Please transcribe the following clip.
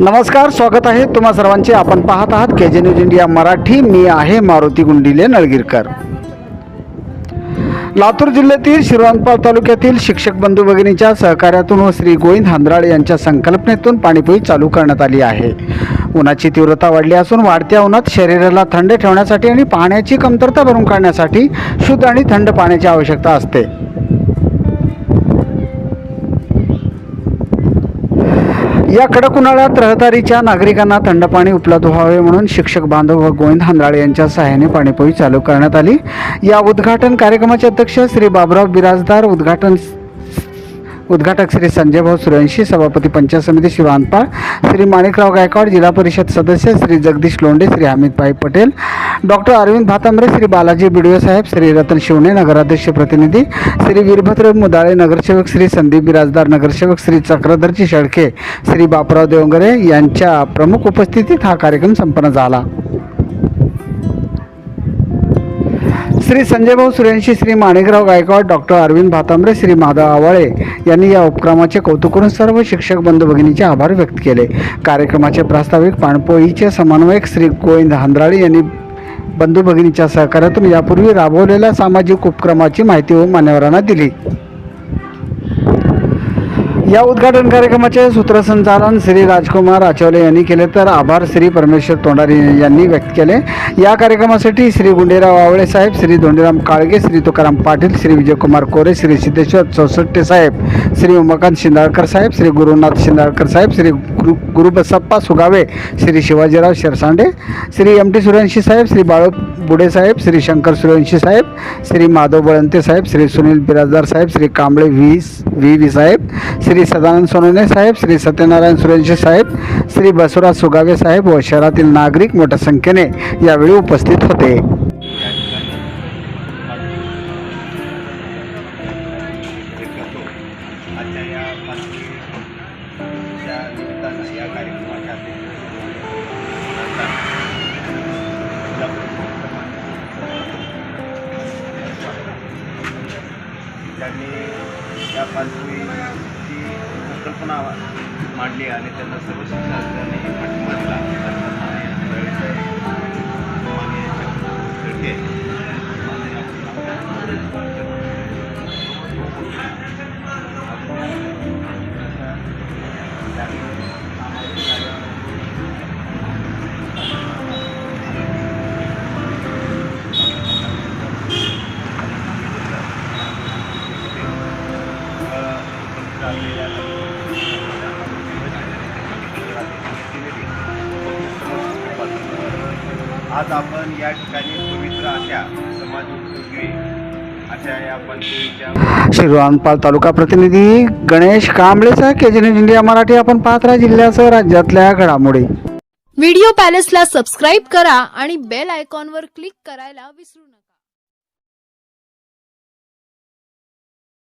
नमस्कार, स्वागत आहे तुम्हा सर्वांचे. आपण पाहत आहात केजे न्यूज इंडिया मराठी. मी आहे मारुती गुंडिले नळगीरकर. लातूर जिल्ह्यातील श्रीरामपूर तालुक्यातील शिक्षक बंधू भगिनीच्या सहकार्यातून व श्री गोविंद हांद्राळे यांच्या संकल्पनेतून पाणीपोई चालू करण्यात आली आहे. उन्हाची तीव्रता वाढली असून वाढत्या उन्हात शरीराला थंड ठेवण्यासाठी आणि पाण्याची कमतरता भरून काढण्यासाठी शुद्ध आणि थंड पाण्याची आवश्यकता असते. या कडक उन्हाळ्यात रहदारीच्या नागरिकांना थंड पाणी उपलब्ध व्हावे म्हणून शिक्षक बांधव व गोविंद हांद्राळे यांच्या सहाय्याने पाणीपोई चालू करण्यात आली. या उद्घाटन कार्यक्रमाचे अध्यक्ष श्री बाबुराव बिराजदार, उद्घाटक श्री संजय भाऊ सूर्यवंशी, सभापती पंचायत समिती श्रीरामपूर श्री माणिकराव गायकवाड, जिल्हा परिषद सदस्य श्री जगदीश लोंढे, श्री हमीदभाई पटेल, डॉक्टर अरविंद भातांब्रे, श्री बालाजी बिडवे साहेब, श्री रतन शिवणे नगराध्यक्ष प्रतिनिधी, श्री वीरभद्र मुदाळे नगरसेवक, श्री संदीप बिराजदार नगरसेवक, श्री चक्रधरजी शेळके, श्री बापराव देवंगरे यांच्या प्रमुख उपस्थितीत हा कार्यक्रम संपन्न झाला. श्री संजय भाऊ सूर्यवंशी, श्री माणिकराव गायकवाड, डॉक्टर अरविंद भातांब्रे, श्री माधव आवाळे यांनी या उपक्रमाचे कौतुक करून सर्व शिक्षक बंधू भगिनींचे आभार व्यक्त केले. कार्यक्रमाचे प्रास्ताविक पाणपोईचे समन्वयक श्री गोविंद हांद्राळे यांनी बंधू भगिनीच्या सहकार्यातून यापूर्वी राबवलेल्या सामाजिक उपक्रमाची माहिती व मान्यवरांना दिली. या उद्घाटन कार्यक्रमाचे सूत्रसंचालन श्री राजकुमार आचवले यांनी केले, तर आभार श्री परमेश्वर तोंडारी यांनी व्यक्त केले. या कार्यक्रमासाठी श्री गुंडेराव आवळे साहेब, श्री धोंडीराम काळगे, श्री तुकाराम पाटील, श्री विजयकुमार कोरे, श्री सिद्धेश्वर चौसट्टे साहेब, श्री उमाकांत शिंदाळकर साहेब, श्री गुरुनाथ शिंदाळकर साहेब, श्री गुरुबसप्पा सुगावे, श्री शिवाजीराव शिरसांडे, श्री एम.टी. सूर्यवंशी साहेब, श्री बाळू बुडे साहेब, श्री शंकर सूर्यवंशी साहेब, श्री माधव बळंते साहेब, श्री सुनील बिराजदार साहेब, श्री कांबळे व्ही साहेब, श्री सदानंद सोनवणे साहेब, श्री सत्यनारायण सूर्यवंशी साहेब, श्री बसवराज सुगावे साहेब व शहरातील नागरिक मोठ्या संख्येने यावेळी उपस्थित होते. त्यांनी या पाणपोईची संकल्पना मांडली आणि त्यांना सर्व शिक्षकांनी पाठिंबा दिला. आज आपण या ठिकाणी पवित्र अशा समाज उपयोगी अशा या पाणपोईच्या श्रीरामपूर तालुका प्रतिनिधी गणेश कांबळेचा केजे न्यूज इंडिया मराठी. आपण पाहत राहा जिल्ह्यासह राज्यातल्या घडामोडी. व्हिडिओ पॅलेसला सबस्क्राईब करा आणि बेल आयकॉनवर क्लिक करायला विसरू नका.